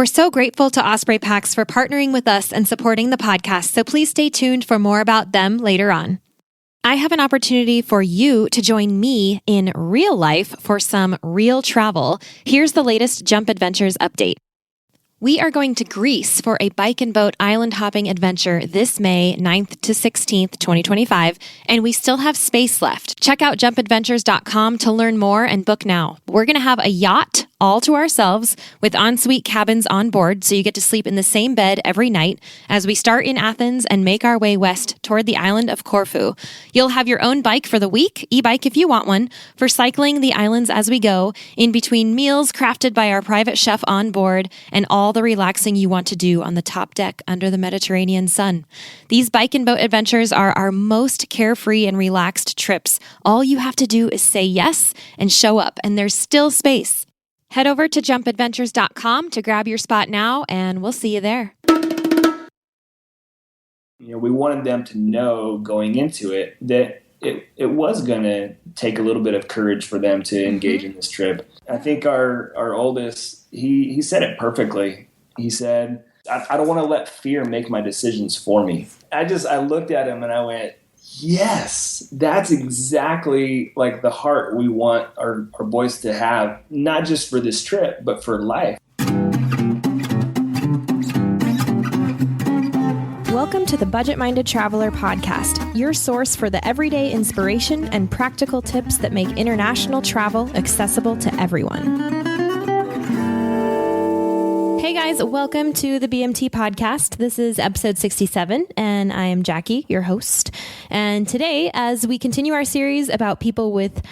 We're so grateful to Osprey Packs for partnering with us and supporting the podcast, so please stay tuned for more about them later on. I have an opportunity for you to join me in real life for some real travel. Here's the latest Jump Adventures update. We are going to Greece for a bike and boat island hopping adventure this May 9th to 16th, 2025, and we still have space left. Check out jumpadventures.com to learn more and book now. We're going to have a yacht all to ourselves with ensuite cabins on board, so you get to sleep in the same bed every night as we start in Athens and make our way west toward the island of Corfu. You'll have your own bike for the week, e-bike if you want one, for cycling the islands as we go, in between meals crafted by our private chef on board, and all the relaxing you want to do on the top deck under the Mediterranean sun. These bike and boat adventures are our most carefree and relaxed trips. All you have to do is say yes and show up, and there's still space. Head over to jumpadventures.com to grab your spot now, and we'll see you there. We wanted them to know going into it that it was going to take a little bit of courage for them to engage in this trip. I think our oldest, he said it perfectly. He said, I don't want to let fear make my decisions for me. I looked at him and I went, yes, that's exactly like the heart we want our boys to have, not just for this trip, but for life. Welcome to the Budget-Minded Traveler podcast, your source for the everyday inspiration and practical tips that make international travel accessible to everyone. Hey guys, welcome to the BMT podcast. This is episode 67, and I am Jackie, your host. And today, as we continue our series about people with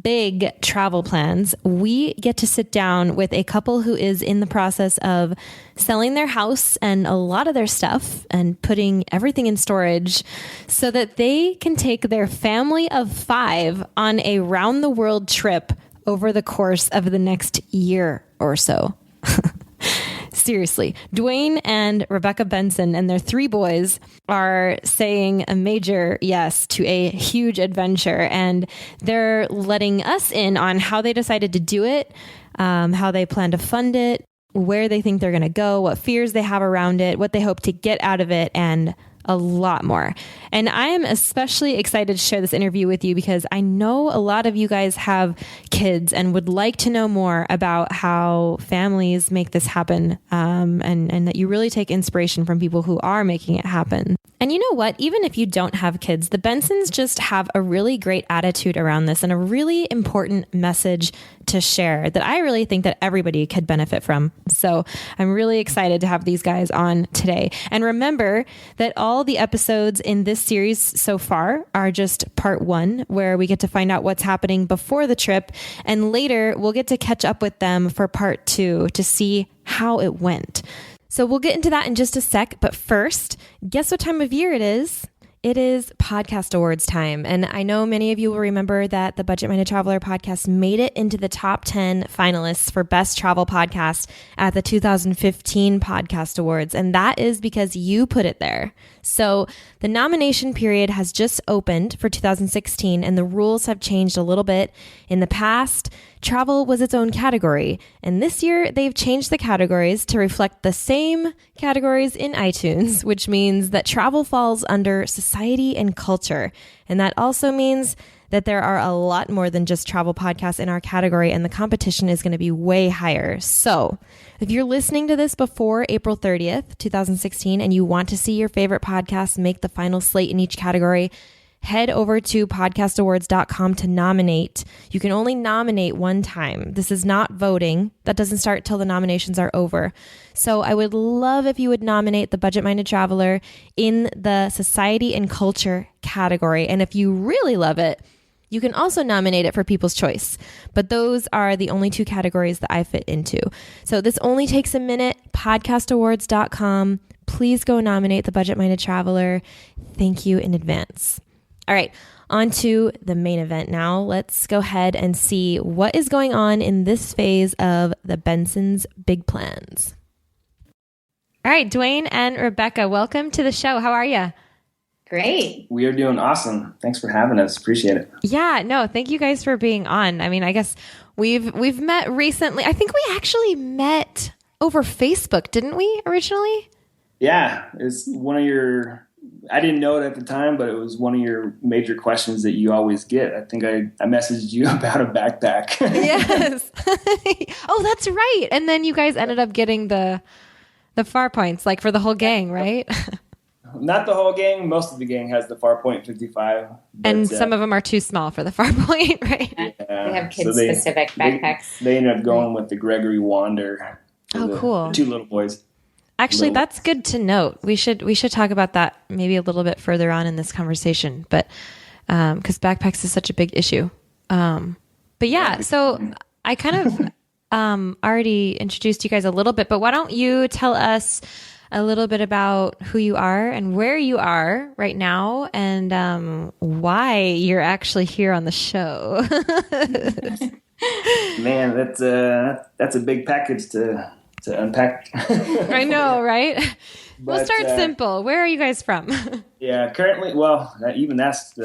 big travel plans, we get to sit down with a couple who is in the process of selling their house and a lot of their stuff and putting everything in storage so that they can take their family of 5 on a round-the-world trip over the course of the next year or so. Seriously, Dwayne and Rebecca Benson and their 3 boys are saying a major yes to a huge adventure, and they're letting us in on how they decided to do it, how they plan to fund it, where they think they're going to go, what fears they have around it, what they hope to get out of it, and a lot more. And I am especially excited to share this interview with you because I know a lot of you guys have kids and would like to know more about how families make this happen, and that you really take inspiration from people who are making it happen. And you know what? Even if you don't have kids, the Bensons just have a really great attitude around this and a really important message to share that I really think that everybody could benefit from. So I'm really excited to have these guys on today. And remember that all the episodes in this series so far are just part 1, where we get to find out what's happening before the trip. And later we'll get to catch up with them for part 2 to see how it went. So we'll get into that in just a sec. But first, guess what time of year it is? It is Podcast Awards time. And I know many of you will remember that the Budget-Minded Traveler podcast made it into the top 10 finalists for Best Travel Podcast at the 2015 Podcast Awards. And that is because you put it there. So the nomination period has just opened for 2016, and the rules have changed a little bit. In the past, travel was its own category, and this year they've changed the categories to reflect the same categories in iTunes, which means that travel falls under society and culture. And that also means that there are a lot more than just travel podcasts in our category, and the competition is going to be way higher. So if you're listening to this before April 30th, 2016, and you want to see your favorite podcasts make the final slate in each category, head over to podcastawards.com to nominate. You can only nominate one time. This is not voting. That doesn't start till the nominations are over. So I would love if you would nominate the Budget-Minded Traveler in the Society and Culture category. And if you really love it, you can also nominate it for People's Choice. But those are the only 2 categories that I fit into. So this only takes a minute. Podcastawards.com. Please go nominate the Budget-Minded Traveler. Thank you in advance. All right, on to the main event now. Let's go ahead and see what is going on in this phase of the Bensons' big plans. All right, Dwayne and Rebecca, welcome to the show. How are you? Great. We are doing awesome. Thanks for having us. Appreciate it. Yeah, no, thank you guys for being on. I mean, I guess we've met recently. I think we actually met over Facebook, didn't we, originally? Yeah, it's one of your, I didn't know it at the time, but it was one of your major questions that you always get. I think I messaged you about a backpack. Yes. Oh, that's right. And then you guys ended up getting the Farpoints, like for the whole gang, right? Not the whole gang. Most of the gang has the Farpoint 55. And some of them are too small for the Farpoint, right? Yeah, they have kid-specific backpacks. They ended up going with the Gregory Wander. Oh, cool. The two little boys. Actually, that's good to note. We should talk about that maybe a little bit further on in this conversation, but because backpacks is such a big issue. But yeah, so I kind of already introduced you guys a little bit, but why don't you tell us a little bit about who you are and where you are right now, and why you're actually here on the show. Man, that's a big package to unpack. I know, right? But, we'll start simple. Where are you guys from? Yeah, currently, well, even that's a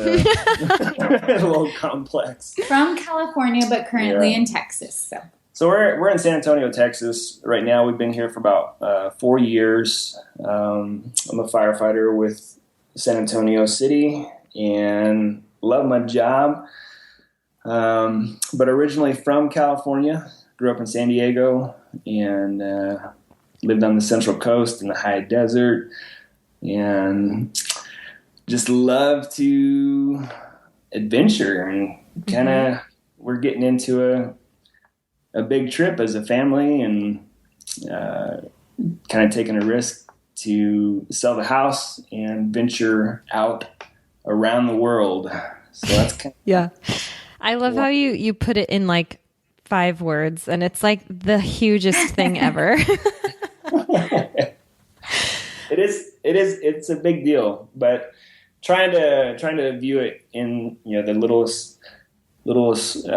little complex. From California, but currently in Texas. So we're in San Antonio, Texas right now. We've been here for about 4 years. I'm a firefighter with San Antonio City and love my job. But originally from California, grew up in San Diego and lived on the Central Coast in the high desert, and just love to adventure, and kind of we're getting into a big trip as a family, and kind of taking a risk to sell the house and venture out around the world. So that's kind of, yeah. I love how you put it in like 5 words, and it's like the hugest thing ever. It's a big deal, but trying to view it in the littlest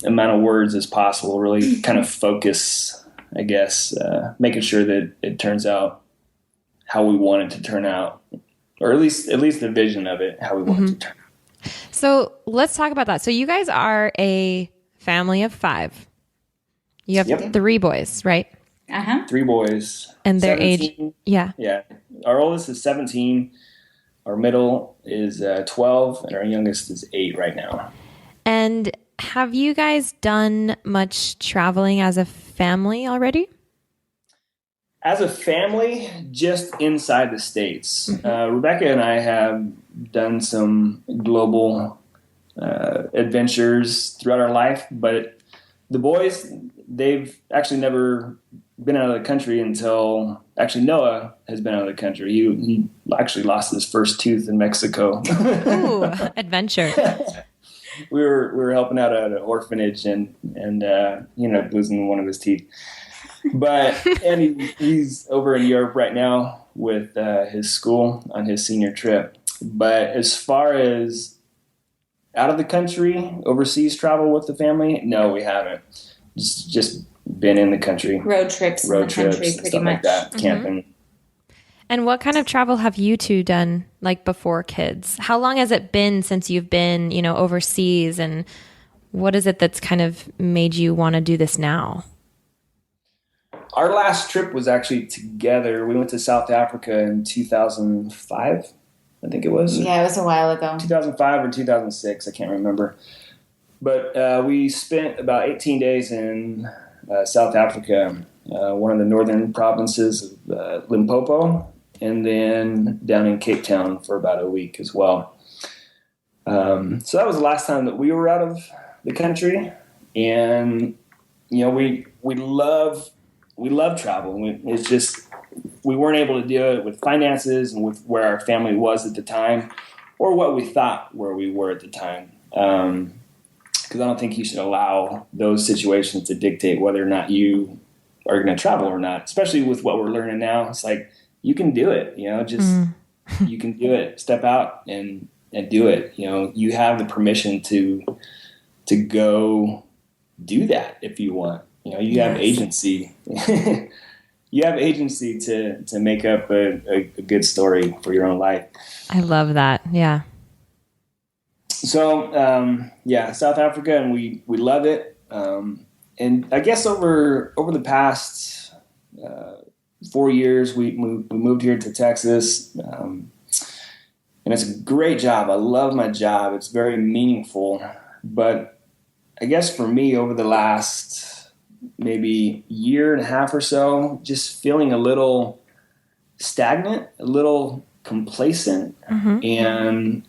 amount of words as possible. Really kind of focus, I guess, making sure that it turns out how we want it to turn out, or at least the vision of it, how we want it to turn out. So let's talk about that. So you guys are a family of 5. You have 3 boys, right? 3 boys. And their 17, age, yeah. Yeah. Our oldest is 17. Our middle is 12, and our youngest is 8 right now. And have you guys done much traveling as a family already? As a family, just inside the States. Rebecca and I have done some global adventures throughout our life, but the boys, they've actually never been out of the country until, actually Noah has been out of the country. He actually lost his first tooth in Mexico. Ooh, adventure. We were helping out at an orphanage, and he ended up losing one of his teeth. But he's over in Europe right now with his school on his senior trip. But as far as out of the country, overseas travel with the family, no, we haven't. Just been in the country. Road trips in the country, pretty stuff much. like that, camping. And what kind of travel have you two done, like before kids? How long has it been since you've been, overseas, and what is it that's kind of made you want to do this now? Our last trip was actually together. We went to South Africa in 2005, I think it was. Yeah, it was a while ago. 2005 or 2006, I can't remember. But we spent about 18 days in South Africa, one of the northern provinces of Limpopo, and then down in Cape Town for about a week as well. So that was the last time that we were out of the country, and we love travel. It's just we weren't able to do it with finances and with where our family was at the time, or what we thought where we were at the time. Because I don't think you should allow those situations to dictate whether or not you are going to travel or not. Especially with what we're learning now, it's like you can do it. You can do it. Step out and do it. You have the permission to go do that if you want. You have agency. You have agency to make up a good story for your own life. I love that. Yeah. So, South Africa, and we love it. And I guess over the past 4 years. We moved here to Texas, and it's a great job. I love my job. It's very meaningful. But I guess for me, over the last maybe year and a half or so, just feeling a little stagnant, a little complacent, and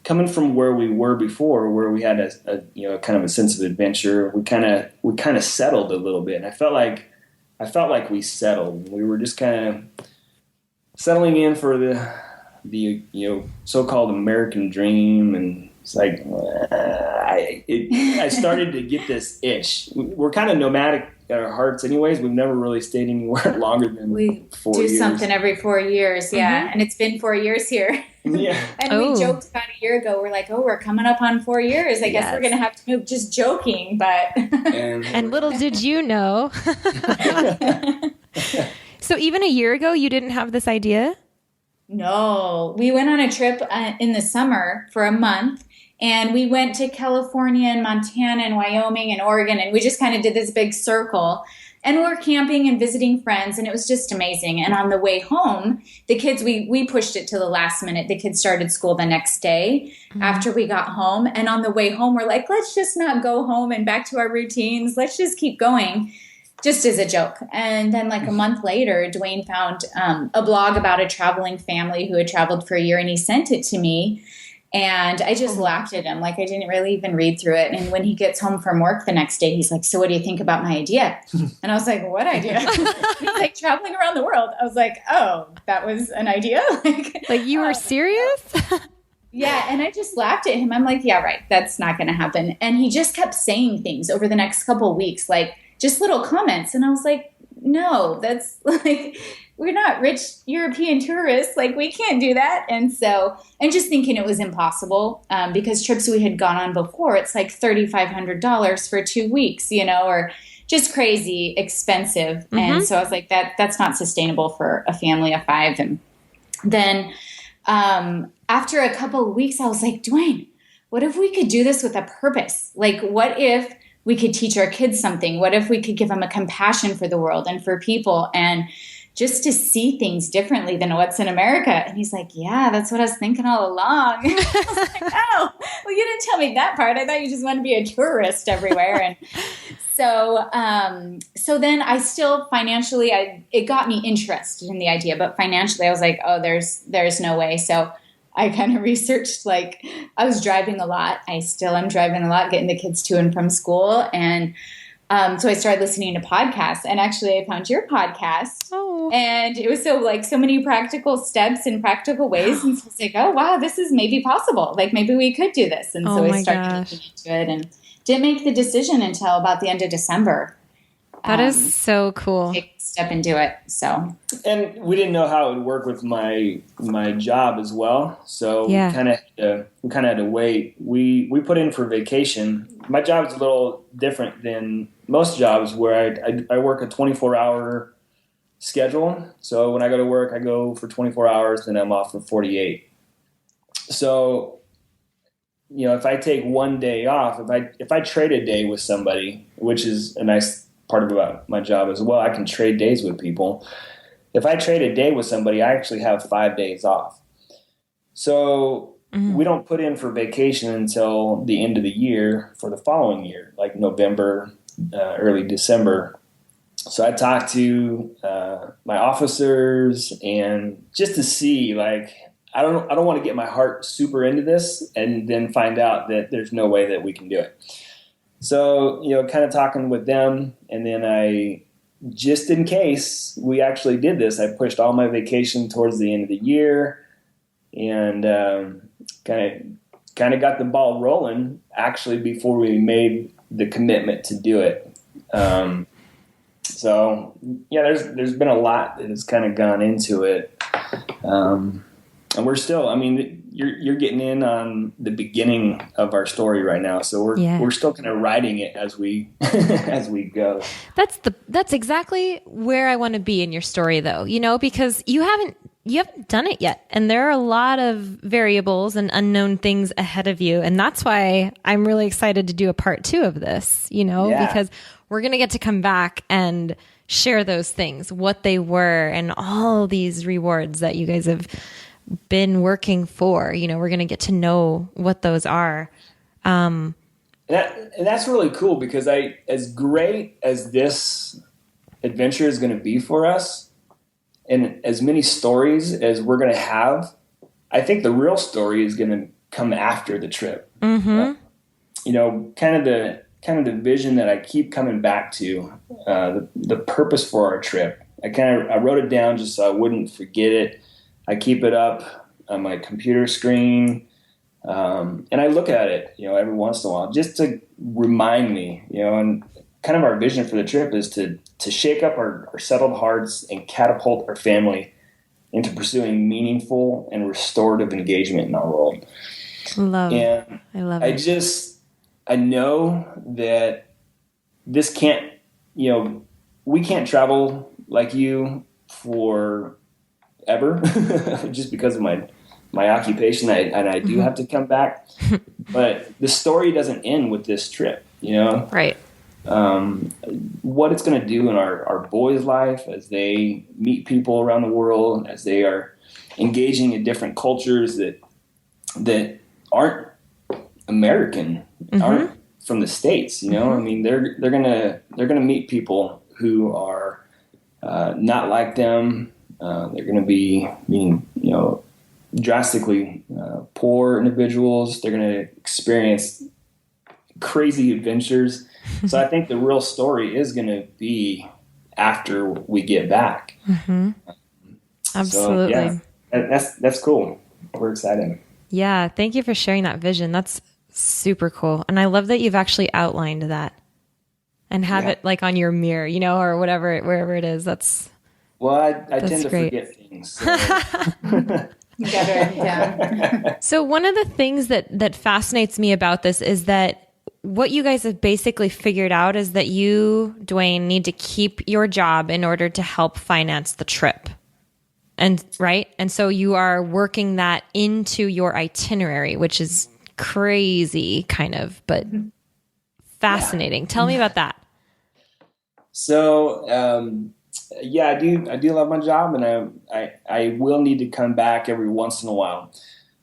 coming from where we were before, where we had a kind of a sense of adventure, we kind of settled a little bit, and I felt like we settled. We were just kind of settling in for the so-called American dream, and it's like I started to get this itch. We're kind of nomadic at our hearts, anyways. We've never really stayed anywhere longer than 4 years. We do something every 4 years, yeah, and it's been 4 years here. Yeah. And we joked about a year ago. We're like, we're coming up on 4 years. I guess we're going to have to move. Just joking, but. And little did you know. So even a year ago, you didn't have this idea? No. We went on a trip in the summer for a month. And we went to California and Montana and Wyoming and Oregon. And we just kind of did this big circle. And we're camping and visiting friends, and it was just amazing. And on the way home, the kids, we pushed it to the last minute. The kids started school the next day after we got home. And on the way home, we're like, let's just not go home and back to our routines. Let's just keep going, just as a joke. And then like a month later, Dwayne found a blog about a traveling family who had traveled for a year, and he sent it to me. And I just laughed at him. Like, I didn't really even read through it. And when he gets home from work the next day, he's like, so what do you think about my idea? And I was like, what idea? He's like, traveling around the world. I was like, oh, that was an idea? Like you were serious? Yeah. And I just laughed at him. I'm like, yeah, right. That's not going to happen. And he just kept saying things over the next couple of weeks, like just little comments. And I was like, no, that's like, we're not rich European tourists. Like, we can't do that. And so, and just thinking it was impossible because trips we had gone on before, it's like $3,500 for 2 weeks, or just crazy expensive. And so I was like, that's not sustainable for a family of 5. And then after a couple of weeks, I was like, Dwayne, what if we could do this with a purpose? Like, what if we could teach our kids something? What if we could give them a compassion for the world and for people, and just to see things differently than what's in America? And he's like, yeah, that's what I was thinking all along. I was like, oh, well, you didn't tell me that part. I thought you just wanted to be a tourist everywhere. And so then I still financially, it got me interested in the idea, but financially I was like, oh, there's no way. So I kind of researched, like, I was driving a lot. I still am driving a lot, getting the kids to and from school. And so I started listening to podcasts, and actually I found your podcast. Oh. And it was so many practical steps and practical ways. And so I was like, oh, wow, this is maybe possible. Like, maybe we could do this. And so I started looking into it and didn't make the decision until about the end of December. That is so cool. Take a step and do it. So, and we didn't know how it would work with my job as well. So we kind of had to wait. We put in for vacation. My job is a little different than most jobs, where I work a 24-hour schedule. So when I go to work, I go for 24 hours, then I'm off for 48. So, if I take one day off, if I trade a day with somebody, which is a nice part about my job as well, I can trade days with people. If I trade a day with somebody, I actually have 5 days off. So we don't put in for vacation until the end of the year for the following year, like November, early December. So I talked to my officers, and just to see, like, I don't want to get my heart super into this and then find out that there's no way that we can do it. So, kind of talking with them, and then just in case we actually did this, I pushed all my vacation towards the end of the year, and kind of got the ball rolling actually before we made the commitment to do it. So yeah, there's been a lot that has kind of gone into it, and we're still. I mean, you're getting in on the beginning of our story right now, so we're still kind of writing it as we as we go. That's exactly where I want to be in your story, though. Because you haven't done it yet, and there are a lot of variables and unknown things ahead of you, and that's why I'm really excited to do a part 2 of this. Because we're gonna get to come back and share those things, what they were, and all these rewards that you guys have been working for. You know, we're going to get to know what those are. And that's really cool because as great as this adventure is going to be for us, and as many stories as we're going to have, I think the real story is going to come after the trip. Mm-hmm. You know, kind of the vision that I keep coming back to, the purpose for our trip. I wrote it down just so I wouldn't forget it. I keep it up on my computer screen, and I look at it, you know, every once in a while just to remind me, you know, and kind of our vision for the trip is to shake up our settled hearts and catapult our family into pursuing meaningful and restorative engagement in our world. I love it. I know that this can't, you know, we can't travel like you forever just because of my occupation. I do have to come back, but the story doesn't end with this trip, you know? Right. What it's going to do in our boys' life as they meet people around the world, as they are engaging in different cultures that aren't American, aren't from the States, you know? I mean, they're gonna meet people who are not like them. They're gonna be being, you know, drastically poor individuals. They're gonna experience crazy adventures. So I think the real story is gonna be after we get back. Absolutely. So, yeah, that's cool. We're excited. Yeah. Thank you for sharing that vision. That's super cool. And I love that you've actually outlined that and have it like on your mirror, you know, or whatever, wherever it is. Well, I tend to forget things. So. You got it down. So one of the things that fascinates me about this is that what you guys have basically figured out is that you, Dwayne, need to keep your job in order to help finance the trip. And right. And so you are working that into your itinerary, which is crazy kind of, but fascinating. Tell me about that. So, I do love my job, and I will need to come back every once in a while.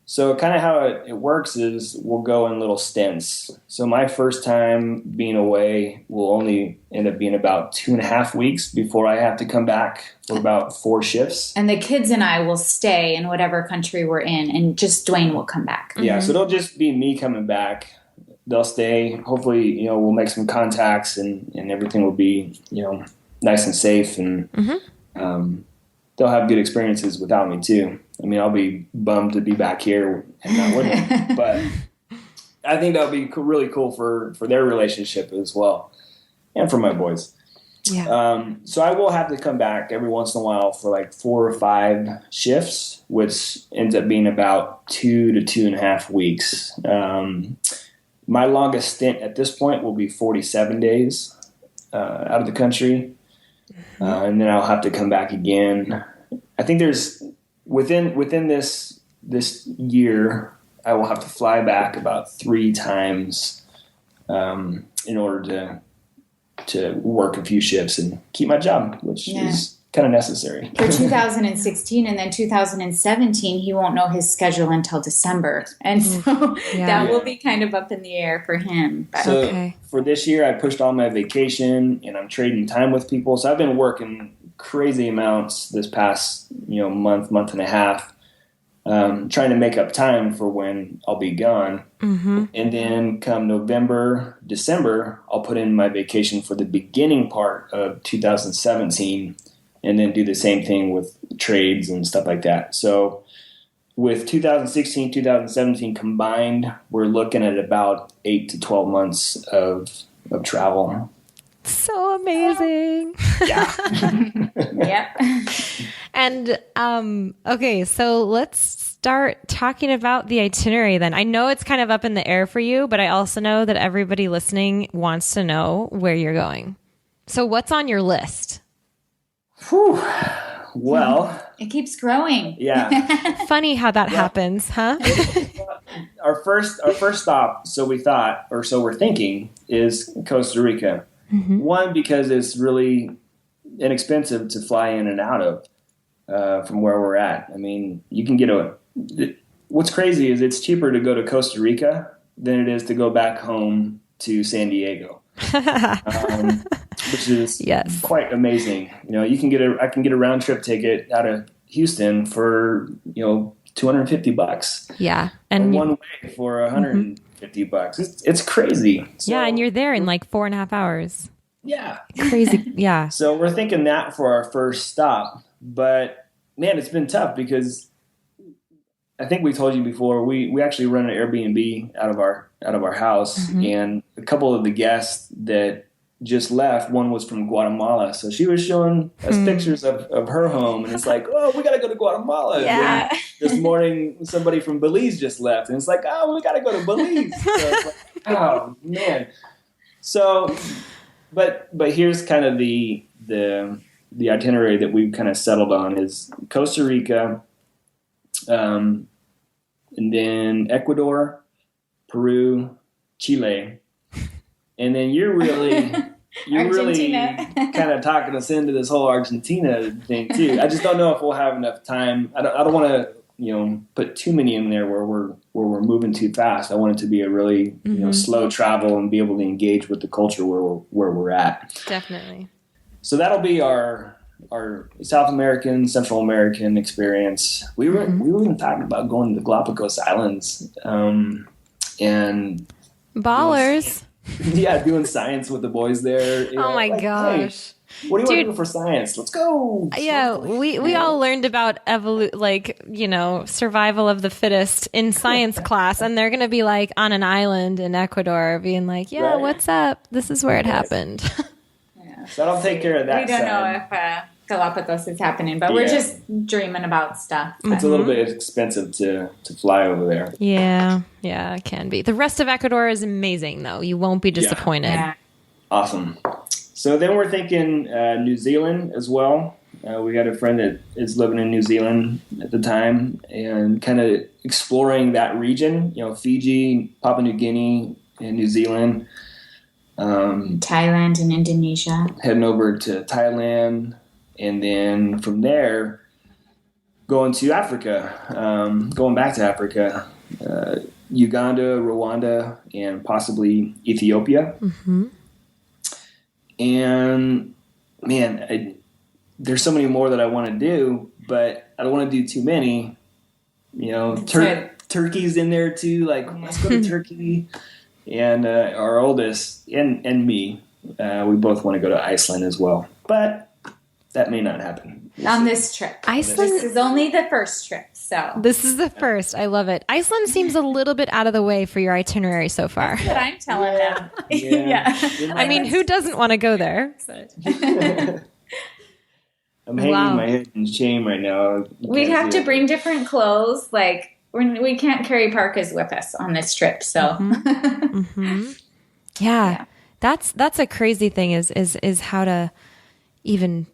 So kind of how it works is we'll go in little stints. So my first time being away will only end up being about 2.5 weeks before I have to come back for about 4 shifts. And the kids and I will stay in whatever country we're in, and just Dwayne will come back. Yeah, so it'll just be me coming back. They'll stay. Hopefully, you know, we'll make some contacts and everything will be, you know, nice and safe, and they'll have good experiences without me too. I mean, I'll be bummed to be back here and not with them, but I think that'll be really cool for their relationship as well, and for my boys. Yeah. So I will have to come back every once in a while for like 4 or 5 shifts, which ends up being about 2 to 2.5 weeks. My longest stint at this point will be 47 days out of the country. And then I'll have to come back again. I think there's within this year, I will have to fly back about 3 times in order to work a few shifts and keep my job, which is kind of necessary. For 2016 and then 2017, he won't know his schedule until December. And so that will be kind of up in the air for him. But. So for this year, I pushed all my vacation and I'm trading time with people. So I've been working crazy amounts this past, you know, month and a half, trying to make up time for when I'll be gone. And then come November, December, I'll put in my vacation for the beginning part of 2017 and then do the same thing with trades and stuff like that. So with 2016, 2017 combined, we're looking at about 8 to 12 months of travel. So amazing. Yeah. Yep. And, okay, so let's start talking about the itinerary then. I know it's kind of up in the air for you, but I also know that everybody listening wants to know where you're going. So what's on your list? Whew. Well, it keeps growing. Yeah. Funny how that happens, huh? Our first stop, so we're thinking, is Costa Rica. One, because it's really inexpensive to fly in and out of from where we're at. I mean, you can get what's crazy is it's cheaper to go to Costa Rica than it is to go back home to San Diego, which is quite amazing. You know, I can get a round trip ticket out of Houston for, $250. Yeah. And one way for $150. It's crazy. So, and you're there in like 4.5 hours. Yeah. Crazy. Yeah. So we're thinking that for our first stop, but man, it's been tough because I think we told you before, we actually run an Airbnb out of our house, and a couple of the guests that just left, one was from Guatemala, so she was showing us pictures of her home, and it's like, oh, we got to go to Guatemala. Yeah. And this morning, somebody from Belize just left, and it's like, oh, we got to go to Belize. So it's like, oh man. So, but here's kind of the itinerary that we've kind of settled on is Costa Rica, and then Ecuador, Peru, Chile, and then you're really kind of talking us into this whole Argentina thing too. I just don't know if we'll have enough time. I don't want to put too many in there where we're moving too fast. I want it to be a really slow travel and be able to engage with the culture where we're at. Definitely. So that'll be our South American, Central American experience. We were even talking about going to the Galapagos Islands, and ballers. Doing science with the boys there. Oh my gosh. Hey, what do you want to do for science? Let's go. Yeah, we all learned about survival of the fittest in science class, and they're going to be like on an island in Ecuador being like, what's up? This is where it happened. So that'll take care of that. We don't know if Galapagos is happening, but we're just dreaming about stuff. It's a little bit expensive to fly over there. Yeah, it can be. The rest of Ecuador is amazing, though. You won't be disappointed. Yeah. Awesome. So then we're thinking New Zealand as well. We got a friend that is living in New Zealand at the time and kind of exploring that region, Fiji, Papua New Guinea, and New Zealand. Thailand and Indonesia. Heading over to Thailand, and then from there going to Africa, going back to Africa, Uganda, Rwanda, and possibly Ethiopia. And man, there's so many more that I want to do, but I don't want to do too many. Turkey's in there too. Like, let's go to Turkey. And our oldest and me, we both want to go to Iceland as well. But that may not happen. On this trip. Iceland is only the first trip. So this is the first. I love it. Iceland seems a little bit out of the way for your itinerary so far. That's what I'm telling them. Yeah. I mean, who doesn't want to go there? I'm hanging my head in shame right now. We'd have to bring different clothes. Like, we can't carry parkas with us on this trip. So Yeah. That's a crazy thing is how to even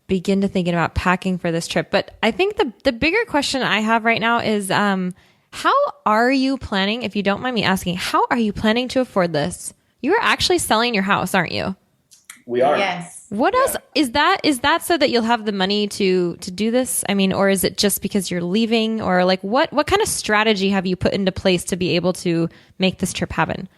begin to thinking about packing for this trip. But I think the bigger question I have right now is how are you planning, if you don't mind me asking, how are you planning to afford this? You are actually selling your house, aren't you? We are. Yes. What else is that so that you'll have the money to do this? I mean, or is it just because you're leaving, or like what kind of strategy have you put into place to be able to make this trip happen?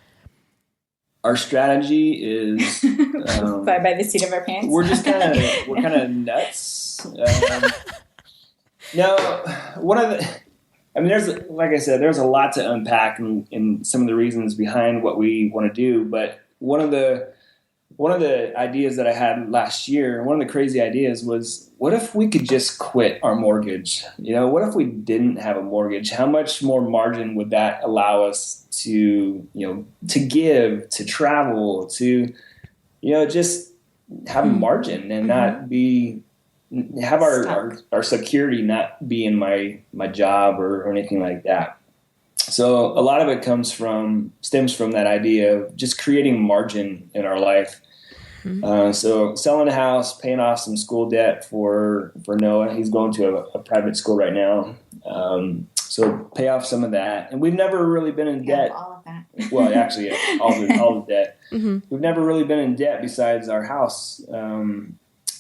Our strategy is fly by the seat of our pants. We're kind of nuts. There's, like I said, there's a lot to unpack in some of the reasons behind what we want to do. But one of the ideas that I had last year, one of the crazy ideas was, what if we could just quit our mortgage? What if we didn't have a mortgage? How much more margin would that allow us to give, to travel, to, just have a margin and not have our security not be in my job or anything like that. So a lot of it stems from that idea of just creating margin in our life. So selling a house, paying off some school debt for Noah. He's going to a private school right now. So pay off some of that. And we've never really been in debt. All of that. Well, actually, all the debt. We've never really been in debt besides our house.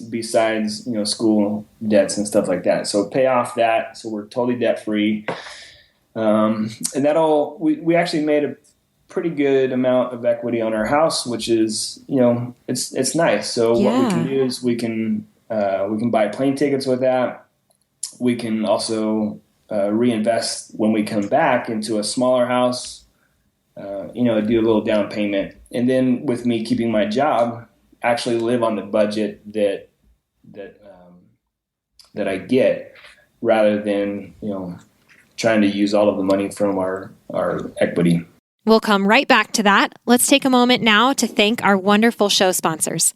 besides, school debts and stuff like that. So pay off that. So we're totally debt free. And we actually made a pretty good amount of equity on our house, which is, it's nice. So what we can do is we can buy plane tickets with that. We can also reinvest when we come back into a smaller house, do a little down payment. And then with me keeping my job, actually live on the budget that I get, rather than, trying to use all of the money from our equity. We'll come right back to that. Let's take a moment now to thank our wonderful show sponsors.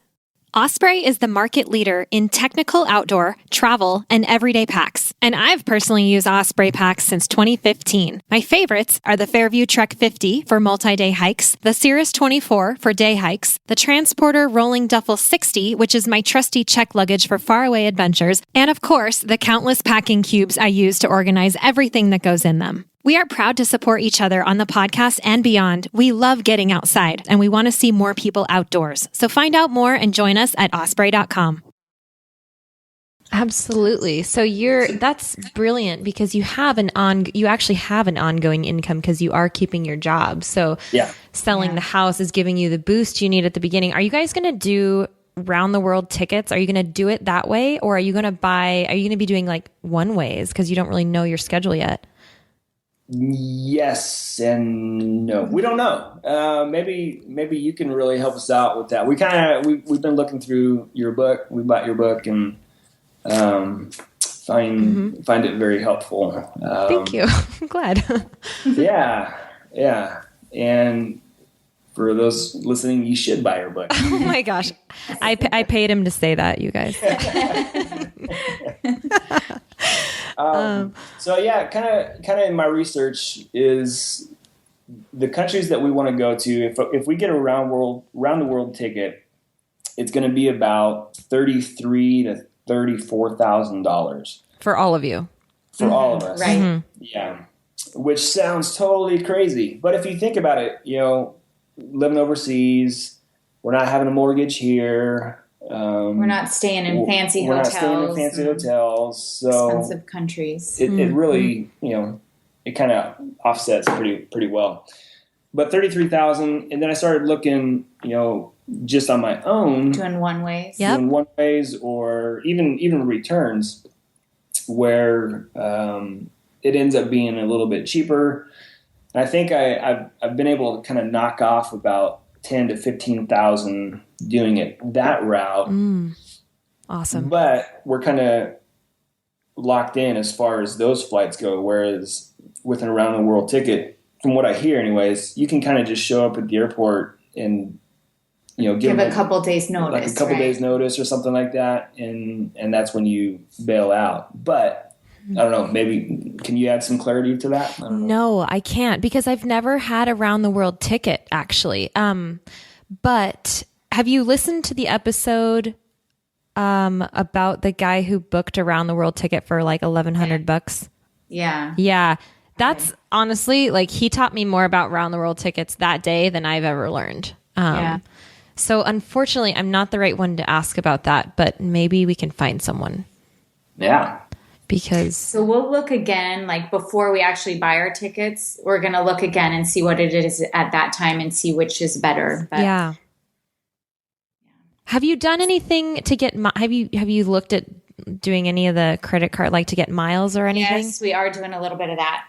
Osprey is the market leader in technical outdoor, travel, and everyday packs. And I've personally used Osprey packs since 2015. My favorites are the Fairview Trek 50 for multi-day hikes, the Cirrus 24 for day hikes, the Transporter Rolling Duffel 60, which is my trusty check luggage for faraway adventures, and of course, the countless packing cubes I use to organize everything that goes in them. We are proud to support each other on the podcast and beyond. We love getting outside, and we want to see more people outdoors. So find out more and join us at osprey.com. Absolutely. So that's brilliant, because you actually have an ongoing income because you are keeping your job. So selling the house is giving you the boost you need at the beginning. Are you guys going to do round the world tickets? Are you going to do it that way, or are you going to be doing like one ways because you don't really know your schedule yet? Yes and no. We don't know. Maybe you can really help us out with that. We've been looking through your book. We bought your book and find it very helpful. Thank you. I'm glad. Yeah. And for those listening, you should buy your book. Oh my gosh, I paid him to say that, you guys. So yeah, kind of in my research is the countries that we want to go to. If we get a round the world ticket, it's going to be about $33,000 to $34,000 for all of you. For all of us, right? Mm-hmm. Yeah, which sounds totally crazy, but if you think about it, living overseas, we're not having a mortgage here. We're not staying in fancy hotels. We're not staying in fancy hotels. So expensive countries. It really, it kind of offsets pretty well. But 33,000, and then I started looking, just on my own, doing one ways, doing one ways, or even returns, where it ends up being a little bit cheaper. And I think I've been able to kind of knock off about 10 to 15,000 doing it that route. Awesome. But we're kind of locked in as far as those flights go. Whereas with an around the world ticket, from what I hear anyways, you can kind of just show up at the airport and, give a couple days notice, like a couple days notice or something like that. And that's when you bail out. But I don't know, maybe can you add some clarity to that? No, I can't, because I've never had a round the world ticket actually. But have you listened to the episode about the guy who booked a round the world ticket for like $1,100? Yeah. Yeah. That's honestly, like, he taught me more about round the world tickets that day than I've ever learned. So unfortunately, I'm not the right one to ask about that, but maybe we can find someone. Yeah. So we'll look again, like before we actually buy our tickets, we're going to look again and see what it is at that time and see which is better. But yeah. Have you done anything to get, have you looked at doing any of the credit card, like to get miles or anything? Yes, we are doing a little bit of that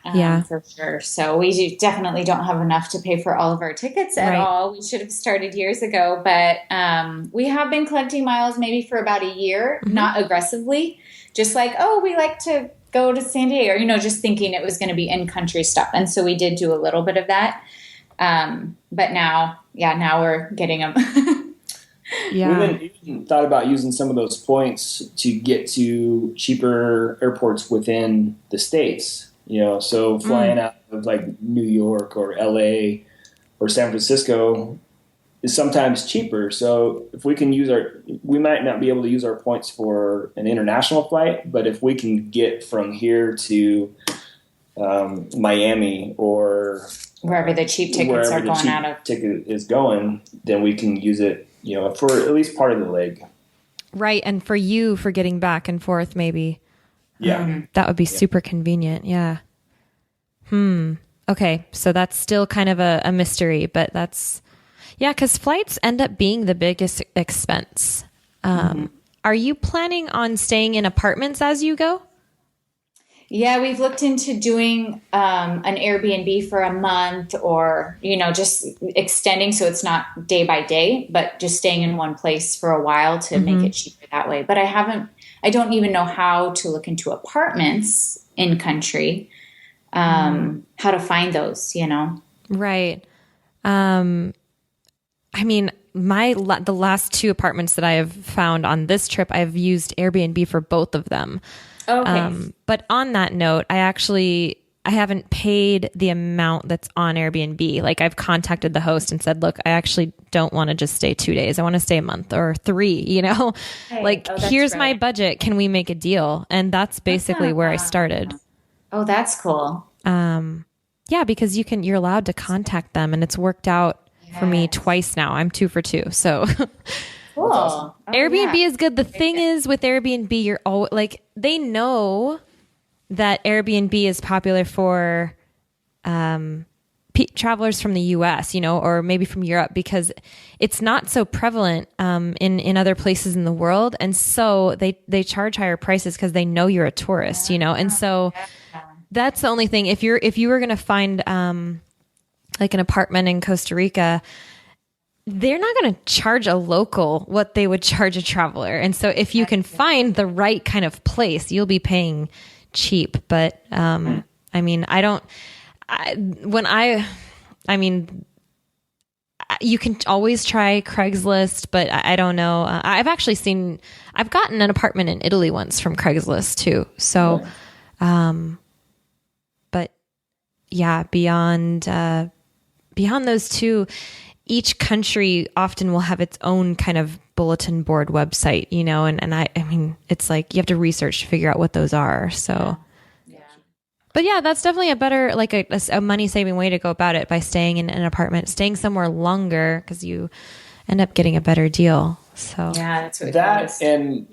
for sure. So we definitely don't have enough to pay for all of our tickets at all. We should have started years ago, but we have been collecting miles maybe for about a year, not aggressively. Just like, we like to go to San Diego, or, just thinking it was going to be in-country stuff. And so we did do a little bit of that. But now we're getting them. Yeah. We even thought about using some of those points to get to cheaper airports within the States, so flying out of like New York or LA or San Francisco is sometimes cheaper. So if we can we might not be able to use our points for an international flight, but if we can get from here to Miami or wherever the cheap tickets are going out of, ticket is going, then we can use it, for at least part of the leg. Right. And for you, for getting back and forth, maybe. Yeah. That would be super convenient. Yeah. Okay. So that's still kind of a mystery, but that's, yeah, because flights end up being the biggest expense. Are you planning on staying in apartments as you go? Yeah, we've looked into doing an Airbnb for a month, or, just extending so it's not day by day, but just staying in one place for a while to make it cheaper that way. But I don't even know how to look into apartments in country, how to find those, Right. I mean, the last 2 apartments that I have found on this trip, I've used Airbnb for both of them. Okay. But on that note, I haven't paid the amount that's on Airbnb. Like, I've contacted the host and said, look, I actually don't want to just stay 2 days. I want to stay a month or 3, Hey, here's my budget. Can we make a deal? And that's basically where I started. Oh, that's cool. Yeah, because you're allowed to contact them, and it's worked out for me twice now. I'm 2 for 2. So Cool. Awesome. Oh, Airbnb yeah. is good. The thing is with Airbnb, you're all they know that Airbnb is popular for travelers from the US, or maybe from Europe, because it's not so prevalent in other places in the world. And so they charge higher prices because they know you're a tourist, and so that's the only thing. If you were going to find like an apartment in Costa Rica, they're not going to charge a local what they would charge a traveler. And so if you can find the right kind of place, you'll be paying cheap. But I mean, you can always try Craigslist, but I don't know. I've gotten an apartment in Italy once from Craigslist too. So, but yeah, beyond those 2, each country often will have its own kind of bulletin board website, and I mean, it's like you have to research to figure out what those are. So, but yeah, that's definitely a better, like a money saving way to go about it, by staying in an apartment, staying somewhere longer, because you end up getting a better deal. So yeah, that's what it is. And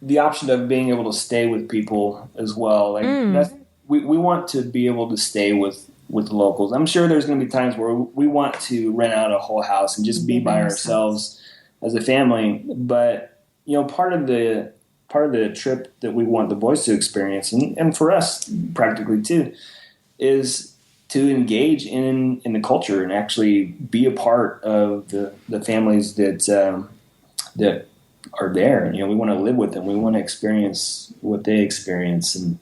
the option of being able to stay with people as well. Like we want to be able to stay with locals. I'm sure there's going to be times where we want to rent out a whole house and just be by ourselves as a family. But, part of the trip that we want the boys to experience, and for us practically too, is to engage in the culture and actually be a part of the families that are there. We want to live with them. We want to experience what they experience. And,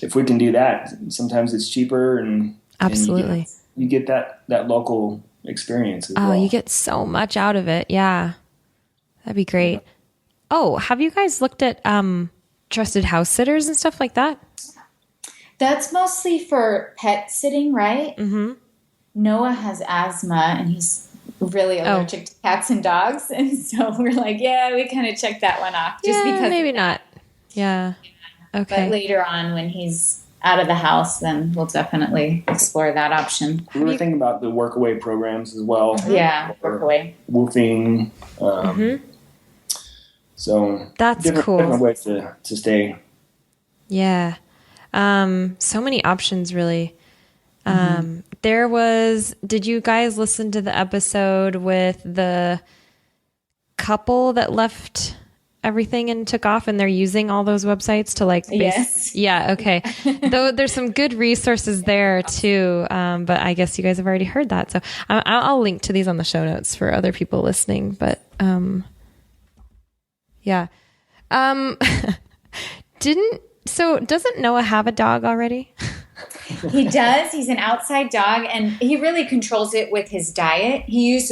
if we can do that, sometimes it's cheaper, and absolutely, and you get that local experience as well. You get so much out of it. Yeah, that'd be great. Oh, have you guys looked at trusted house sitters and stuff like that? That's mostly for pet sitting, right? Mm-hmm. Noah has asthma, and he's really allergic to cats and dogs, and so we're like, we kind of checked that one off, just because maybe not. Yeah. Okay. But later on, when he's out of the house, then we'll definitely explore that option. We were thinking about the workaway programs as well. Yeah, workaway. Woofing. So that's cool. Different ways to stay. Yeah. So many options, really. Did you guys listen to the episode with the couple that left everything and took off, and they're using all those websites to yes. Yeah. Okay. Though there's some good resources there too. But I guess you guys have already heard that. So I'll link to these on the show notes for other people listening, but, yeah. Doesn't Noah have a dog already? He does. He's an outside dog, and he really controls it with his diet. He used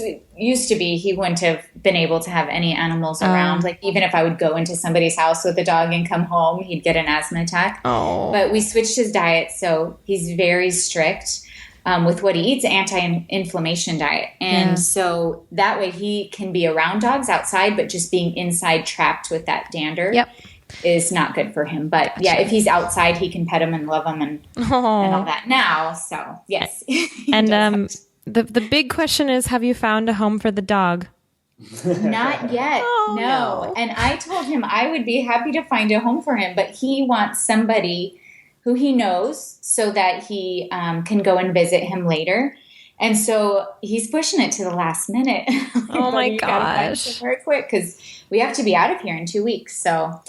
to be, he wouldn't have been able to have any animals around. Like, even if I would go into somebody's house with a dog and come home, he'd get an asthma attack. Oh. But we switched his diet, so he's very strict with what he eats, anti-inflammation diet. And so that way he can be around dogs outside, but just being inside trapped with that dander. Yep. Is not good for him. But yeah, if he's outside, he can pet him and love him and all that now. So yes. And the big question is, have you found a home for the dog? Not yet. Oh, no. And I told him I would be happy to find a home for him, but he wants somebody who he knows so that he can go and visit him later. And so he's pushing it to the last minute. Oh my You gotta find gosh. somewhere quick because we have to be out of here in 2 weeks. So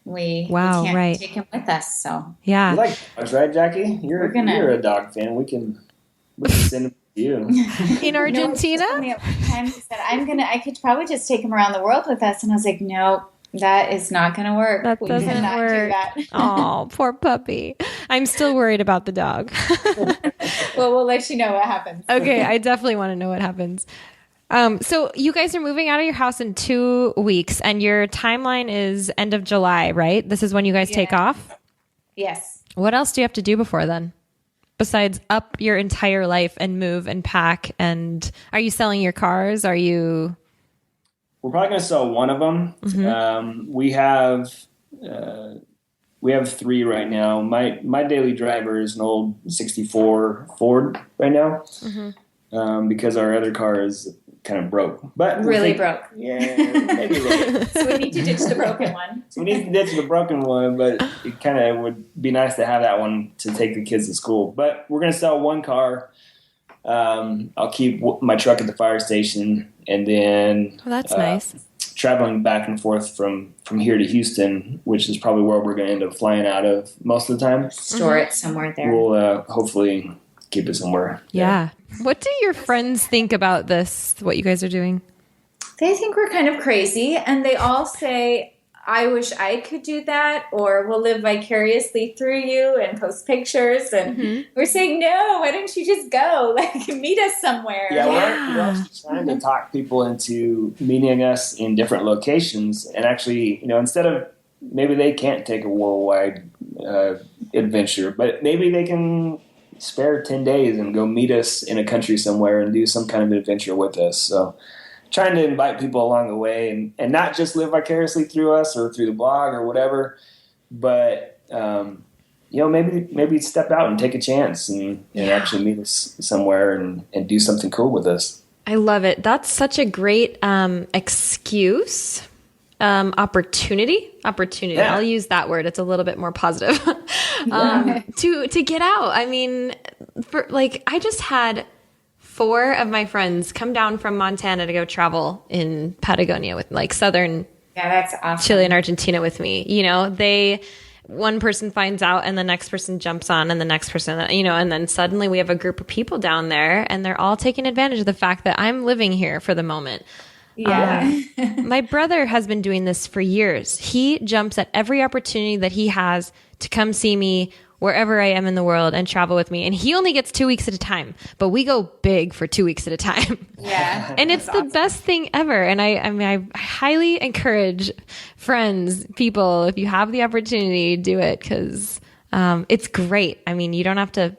we can't take him with us. So Yeah. You like dogs, right, Jackie? You're a dog fan. We can send him to you. In Argentina? He told me at one time, he said, I could probably just take him around the world with us. And I was like, no, that is not going to work. That We doesn't cannot do work. that. Oh, poor puppy. I'm still worried about the dog. Well, we'll let you know what happens. Okay, I definitely want to know what happens. So you guys are moving out of your house in 2 weeks, and your timeline is end of July, right? This is when you guys take off? Yes. What else do you have to do before then? Besides up your entire life and move and pack, and are you selling your cars? Are you... We're probably going to sell one of them. Mm-hmm. We have 3 right now. My daily driver is an old 64 Ford right now, because our other car is kind of broke. But Really broke. Yeah, maybe a little bit. So we need to ditch the broken one. So we need to ditch the broken one, but it kind of would be nice to have that one to take the kids to school. But we're going to sell one car. I'll keep my truck at the fire station, and then that's nice. Traveling back and forth from here to Houston, which is probably where we're going to end up flying out of most of the time. Store it somewhere there. We'll hopefully keep it somewhere. Yeah. What do your friends think about this, what you guys are doing? They think we're kind of crazy, and they all say, I wish I could do that, or we'll live vicariously through you and post pictures. And we're saying, no, why don't you just go? Like, meet us somewhere. Yeah, we're actually trying to talk people into meeting us in different locations. And actually, instead of maybe they can't take a worldwide adventure, but maybe they can spare 10 days and go meet us in a country somewhere and do some kind of adventure with us. So trying to invite people along the way and not just live vicariously through us or through the blog or whatever, but, maybe step out and take a chance and actually meet us somewhere and do something cool with us. I love it. That's such a great excuse. Opportunity. Yeah. I'll use that word. It's a little bit more positive. To get out. I mean, I just had 4 of my friends come down from Montana to go travel in Patagonia with southern that's awesome. Chile and Argentina with me. One person finds out and the next person jumps on and the next person, and then suddenly we have a group of people down there and they're all taking advantage of the fact that I'm living here for the moment. Yeah. My brother has been doing this for years. He jumps at every opportunity that he has to come see me wherever I am in the world and travel with me. And he only gets 2 weeks at a time, but we go big for 2 weeks at a time. Yeah. And it's the best thing ever. And I highly encourage friends, people, if you have the opportunity, do it because it's great. I mean, you don't have to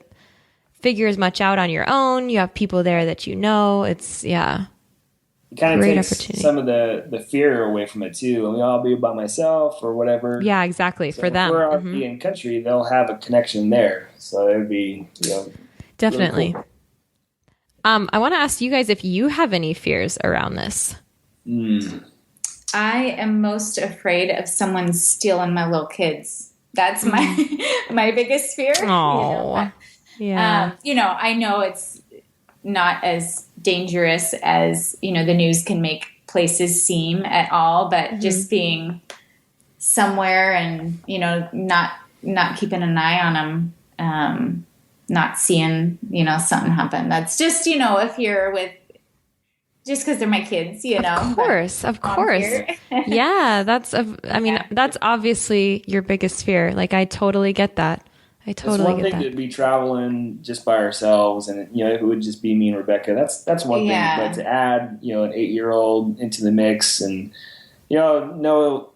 figure as much out on your own. You have people there that you know. It's, It kind of great takes opportunity. some of the fear away from it too. I mean, I'll be by myself or whatever. Yeah, exactly. So for them. If we're already in country, they'll have a connection there. So it would be, definitely. Really cool. I want to ask you guys if you have any fears around this. I am most afraid of someone stealing my little kids. That's my biggest fear. Oh, yeah. I know it's not as dangerous as, the news can make places seem at all, but just being somewhere and, not keeping an eye on them, not seeing, something happen. That's just, if you're with, just because they're my kids, Of course. Yeah, that's obviously your biggest fear. I totally get that. I totally get that. It's one thing to be traveling just by ourselves, and it would just be me and Rebecca. That's one thing. But to add an 8-year-old into the mix, and he'll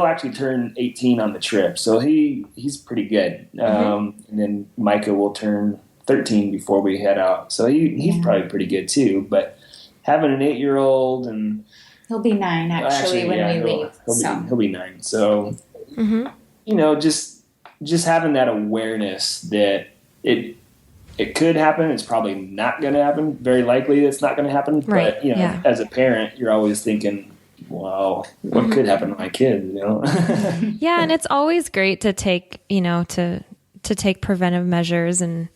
actually turn 18 on the trip, so he's pretty good. And then Micah will turn 13 before we head out, so he's probably pretty good too. But having an 8-year-old and he'll be 9 actually when we leave. He'll be 9. So just having that awareness that it could happen. It's probably not going to happen. Very likely it's not going to happen. Right. But, as a parent, you're always thinking, wow, what could happen to my kid, Yeah. And it's always great to take, to take preventive measures and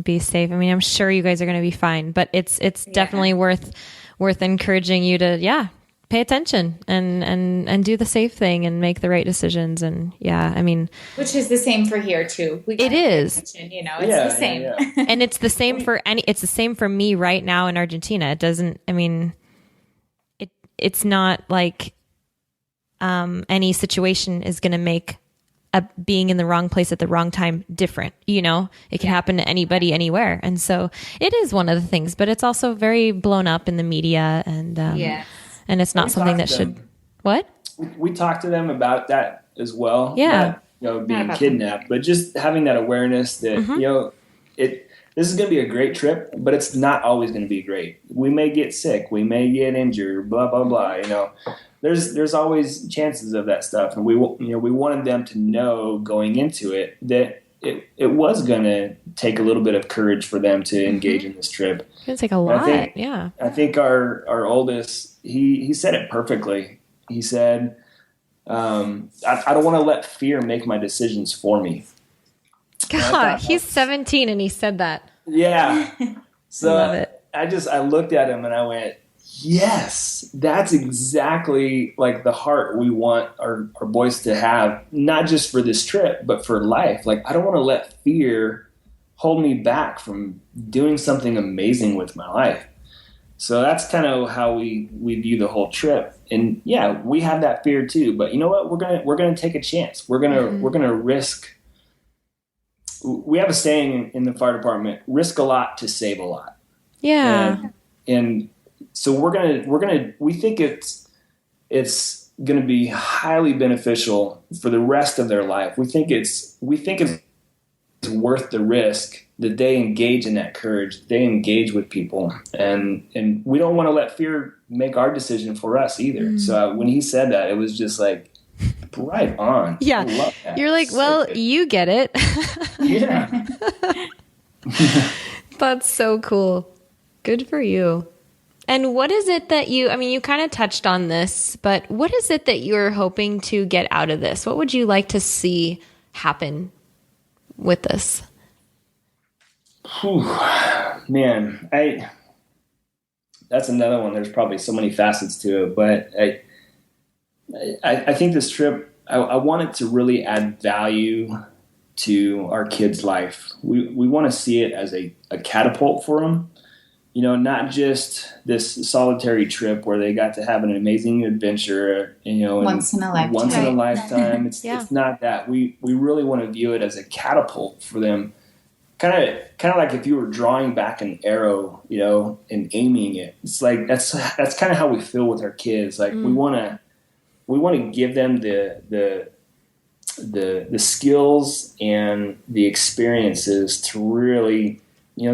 be safe. I mean, I'm sure you guys are going to be fine, but it's definitely worth encouraging you to, pay attention and do the safe thing and make the right decisions. And which is the same for here too. It is, it's the same. Yeah. And it's the same it's the same for me right now in Argentina. It doesn't, it's not like, any situation is going to make being in the wrong place at the wrong time different. It can happen to anybody anywhere. And so it is one of the things, but it's also very blown up in the media and, and it's not something that should, what? We talked to them about that as well. Yeah. Not, being kidnapped, but just having that awareness that, this is going to be a great trip, but it's not always going to be great. We may get sick. We may get injured, blah, blah, blah. There's always chances of that stuff. And we wanted them to know going into it that it was going to take a little bit of courage for them to engage in this trip. It's going to take a lot. I think our oldest, he said it perfectly. He said, I don't want to let fear make my decisions for me. God, he's 17 and he said that. Yeah. So I love it. I looked at him and I went, yes, that's exactly like the heart we want our boys to have, not just for this trip, but for life. Like, I don't want to let fear hold me back from doing something amazing with my life. So that's kind of how we view the whole trip. And yeah, we have that fear too, but you know what? We're going to take a chance. We're going to risk. We have a saying in the fire department, risk a lot to save a lot. Yeah. And so we think it's going to be highly beneficial for the rest of their life. We think it's worth the risk that they engage in that courage, they engage with people, and we don't want to let fear make our decision for us either. So when he said that, it was just like, right on. Yeah. I love that. You're like, well, you get it. Yeah. That's so cool. Good for you. And what is it that you kind of touched on this, but what is it that you're hoping to get out of this? What would you like to see happen with this? Whew, man, that's another one. There's probably so many facets to it, but I think this trip, I want it to really add value to our kids' life. We want to see it as a catapult for them. Not just this solitary trip where they got to have an amazing adventure, once in a lifetime. Once in a lifetime. It's not that. We really want to view it as a catapult for them. Kind of like if you were drawing back an arrow, and aiming it. It's like that's kind of how we feel with our kids. Like we want to give them the skills and the experiences to really,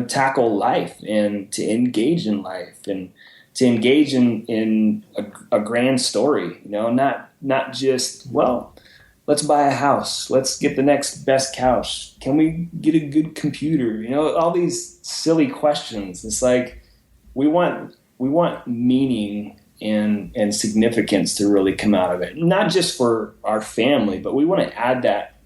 tackle life and to engage in life and to engage in a grand story, not just, well, let's buy a house. Let's get the next best couch. Can we get a good computer? All these silly questions. It's like we want meaning and significance to really come out of it. Not just for our family, but we want to add that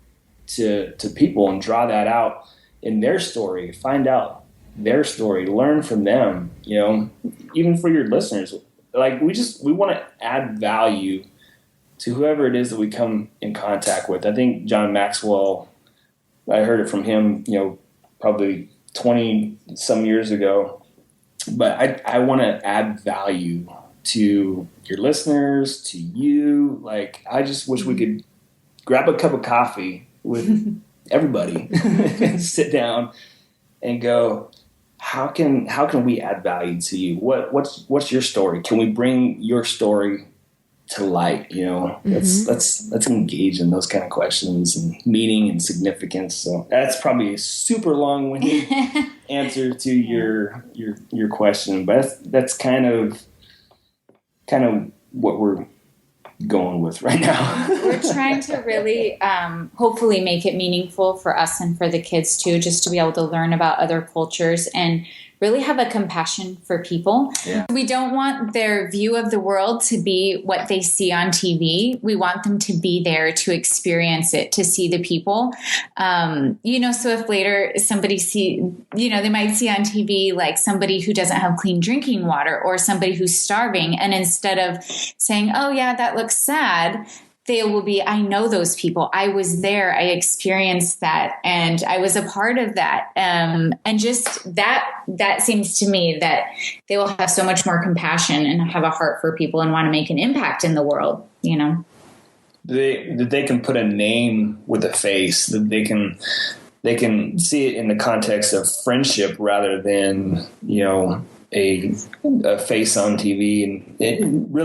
to people and draw that out in their story, find out their story, learn from them, even for your listeners. Like we want to add value to whoever it is that we come in contact with. I think John Maxwell, I heard it from him, probably 20 some years ago, but I want to add value to your listeners, to you. Like, I just wish we could grab a cup of coffee with everybody and sit down and go, how can we add value to you? What's your story? Can we bring your story to light? Let's engage in those kind of questions and meaning and significance. So that's probably a super long-winded answer to your question, but that's kind of what we're going with right now. We're trying to really hopefully make it meaningful for us and for the kids too, just to be able to learn about other cultures and really have a compassion for people. Yeah. We don't want their view of the world to be what they see on TV. We want them to be there to experience it, to see the people. So if later somebody they might see on TV like somebody who doesn't have clean drinking water or somebody who's starving. And instead of saying, oh yeah, that looks sad, they will be, I know those people. I was there. I experienced that. And I was a part of that. And just that seems to me that they will have so much more compassion and have a heart for people and want to make an impact in the world, That they can put a name with a face, that they can see it in the context of friendship rather than, a face on TV, and we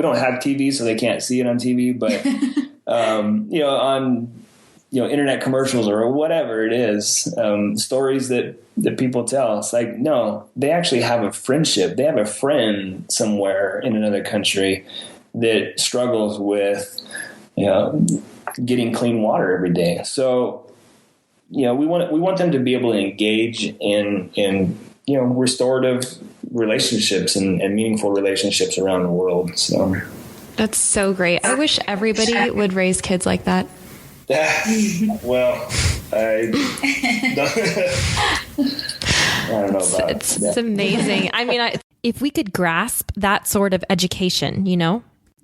don't have TV, so they can't see it on TV. But on internet commercials or whatever it is, stories that people tell, it's like, no, they actually have a friendship. They have a friend somewhere in another country that struggles with getting clean water every day. So we want them to be able to engage in restorative relationships and meaningful relationships around the world. So that's so great. I wish everybody would raise kids like that. Well, I don't know about it. It's amazing. I mean, if we could grasp that sort of education,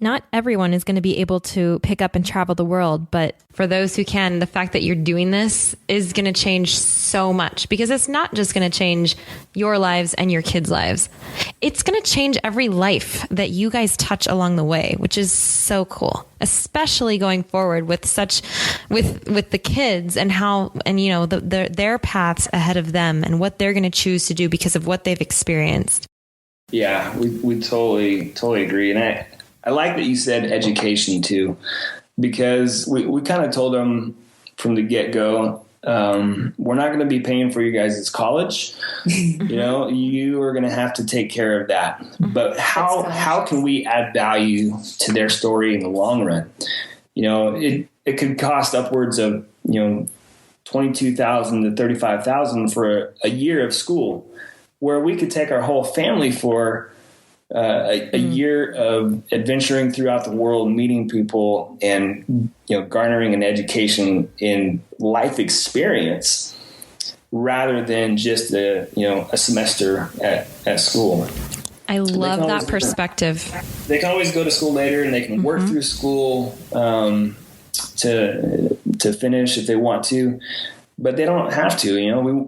not everyone is going to be able to pick up and travel the world, but for those who can, the fact that you're doing this is going to change so much, because it's not just going to change your lives and your kids' lives. It's going to change every life that you guys touch along the way, which is so cool, especially going forward with the kids and their paths ahead of them and what they're going to choose to do because of what they've experienced. Yeah, we totally agree. And I like that you said education too, because we kind of told them from the get-go, we're not going to be paying for you guys' college. You are going to have to take care of that. But how can we add value to their story in the long run? It could cost upwards of $22,000 to $35,000 for a year of school, where we could take our whole family for a year of adventuring throughout the world, meeting people, and garnering an education in life experience, rather than just a semester at school. I love that perspective. They can always go to school later, and they can work through school to finish if they want to. But they don't have to,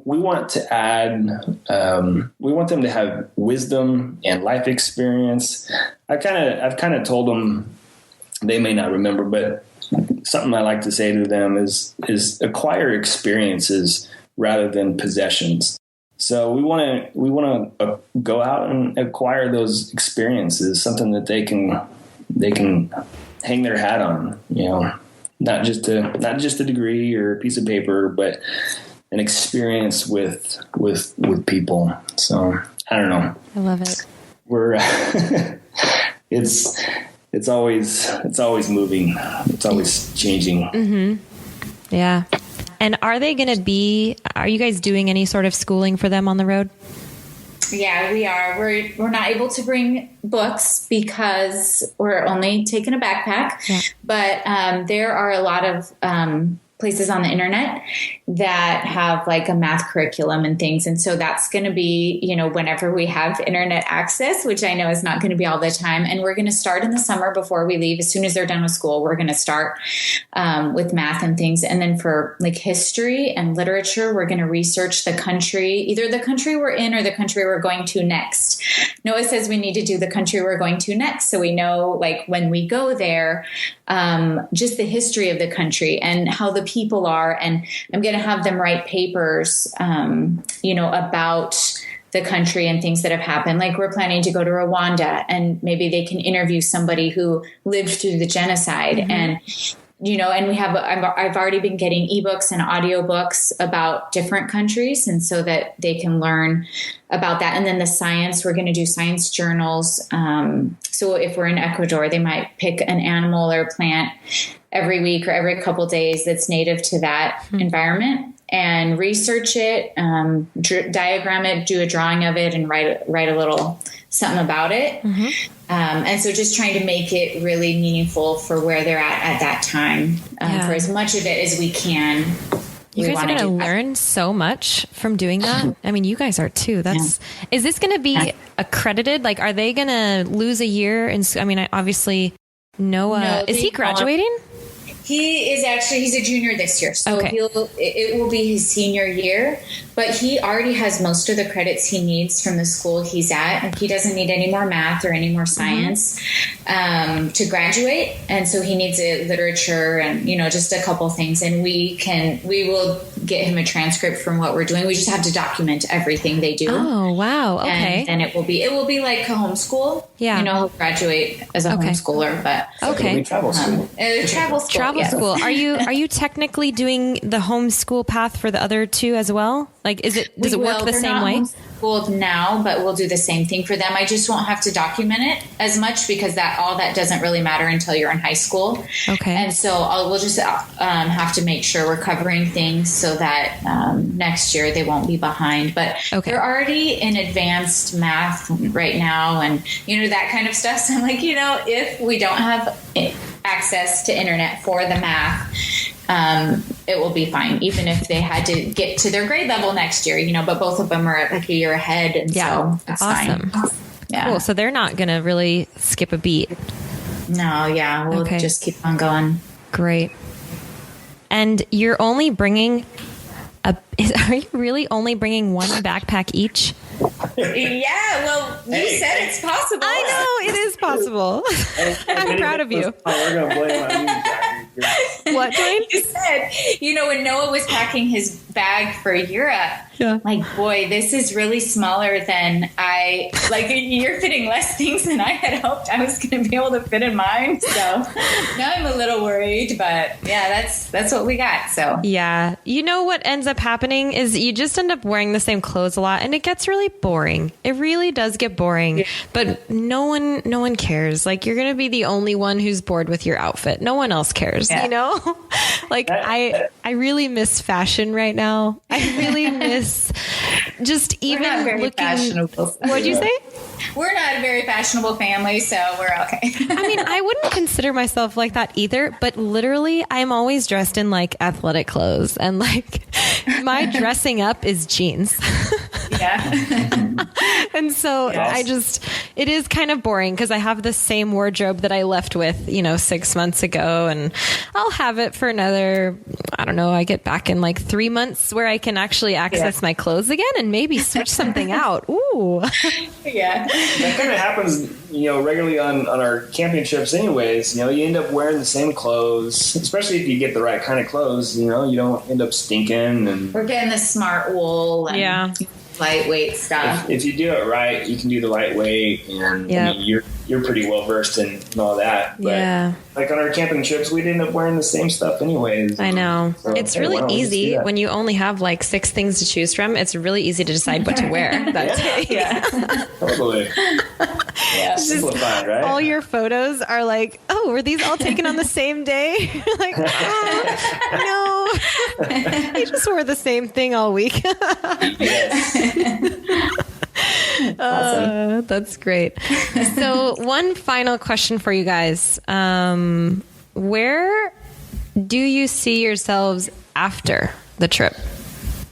we want to add, we want them to have wisdom and life experience. I've kind of told them, they may not remember, but something I like to say to them is acquire experiences rather than possessions. So we want to go out and acquire those experiences, something that they can hang their hat on, Not just a degree or a piece of paper, but an experience with people. So I don't know. I love it. We're it's always moving. It's always changing. Mm-hmm. Yeah. And are you guys doing any sort of schooling for them on the road? Yeah, we are. We're not able to bring books because we're only taking a backpack. Yeah. But there are a lot of places on the internet that have like a math curriculum and things. And so that's going to be, whenever we have internet access, which I know is not going to be all the time. And we're going to start in the summer before we leave. As soon as they're done with school, we're going to start with math and things. And then for like history and literature, we're going to research the country, either the country we're in or the country we're going to next. Noah says we need to do the country we're going to next. So we know like when we go there, just the history of the country and how the people are. And I'm going to have them write papers, about the country and things that have happened. Like we're planning to go to Rwanda, and maybe they can interview somebody who lived through the genocide and and I've already been getting ebooks and audiobooks about different countries, and so that they can learn about that. And then the science, we're going to do science journals. So if we're in Ecuador, they might pick an animal or plant every week or every couple days that's native to that environment and research it, diagram it, do a drawing of it, and write a little something about it. And so just trying to make it really meaningful for where they're at that time, for as much of it as we can. You guys are going to learn so much from doing that. I mean, you guys are too. Is this going to be accredited? Like, are they going to lose a year? Obviously Noah, is he graduating? He is he's a junior this year. So it will be his senior year, but he already has most of the credits he needs from the school he's at. And he doesn't need any more math or any more science to graduate. And so he needs literature and, just a couple things. And we will get him a transcript from what we're doing. We just have to document everything they do. Oh, wow. Okay. And it will be like a homeschool. Yeah. He'll graduate as a homeschooler, but travel school. Travel school. Are you technically doing the homeschool path for the other two as well? Like, does it work the same way? Homeschooled now, but we'll do the same thing for them. I just won't have to document it as much because that doesn't really matter until you're in high school. Okay. And so we'll just have to make sure we're covering things so that next year they won't be behind. But they're already in advanced math right now, and that kind of stuff. So I'm like, if we don't have access to internet for the math, it will be fine, even if they had to get to their grade level next year, but both of them are like a year ahead. And so it's awesome. Fine. Yeah. Cool. So they're not going to really skip a beat. No. Yeah. We'll just keep on going. Great. And you're only bringing are you really only bringing one backpack each? Yeah, well, you said it's possible. I know, it is possible. I'm proud of you. We're going to blame on you, Jackie. What, Dwayne? You said, when Noah was packing his bag for Europe, like, boy, this is really smaller than you're fitting less things than I had hoped I was going to be able to fit in mine. So now I'm a little worried, but yeah, that's what we got. So yeah, what ends up happening is you just end up wearing the same clothes a lot, and it gets really boring. It really does get boring, but no one cares. Like, you're going to be the only one who's bored with your outfit. No one else cares, Like, I really miss fashion right now. I really miss just even looking fashionable. What'd you say? We're not a very fashionable family, so we're okay. I wouldn't consider myself like that either, but literally I'm always dressed in like athletic clothes, and like my dressing up is jeans. Yeah. And so it is kind of boring because I have the same wardrobe that I left with, 6 months ago, and I'll have it for another, I don't know, I get back in like 3 months where I can actually access my clothes again and maybe switch something out. Ooh. Yeah. That kind of happens, regularly on our camping trips anyways. You end up wearing the same clothes, especially if you get the right kind of clothes, you don't end up stinking. And we're getting the smart wool and lightweight stuff. If you do it right, you can do the lightweight, and you're pretty well versed in all that. But like on our camping trips, we'd end up wearing the same stuff anyways. I know. So, it's really easy when you only have like 6 things to choose from. It's really easy to decide what to wear. That's totally. Yeah, simplified, right? All your photos are like, oh, were these all taken on the same day? Like, no, I just wore the same thing all week. Awesome. That's great. So one final question for you guys. Where do you see yourselves after the trip?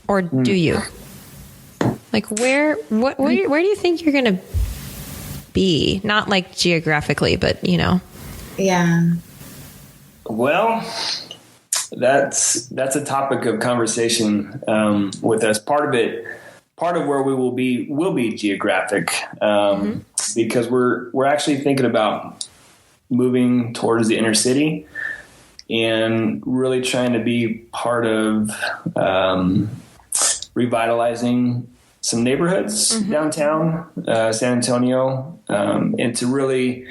Or do you? Like where do you think you're going to be? Not like geographically, but Yeah. Well, that's a topic of conversation with us. Part of where we will be geographic, because we're actually thinking about moving towards the inner city and really trying to be part of revitalizing some neighborhoods downtown San Antonio, and to really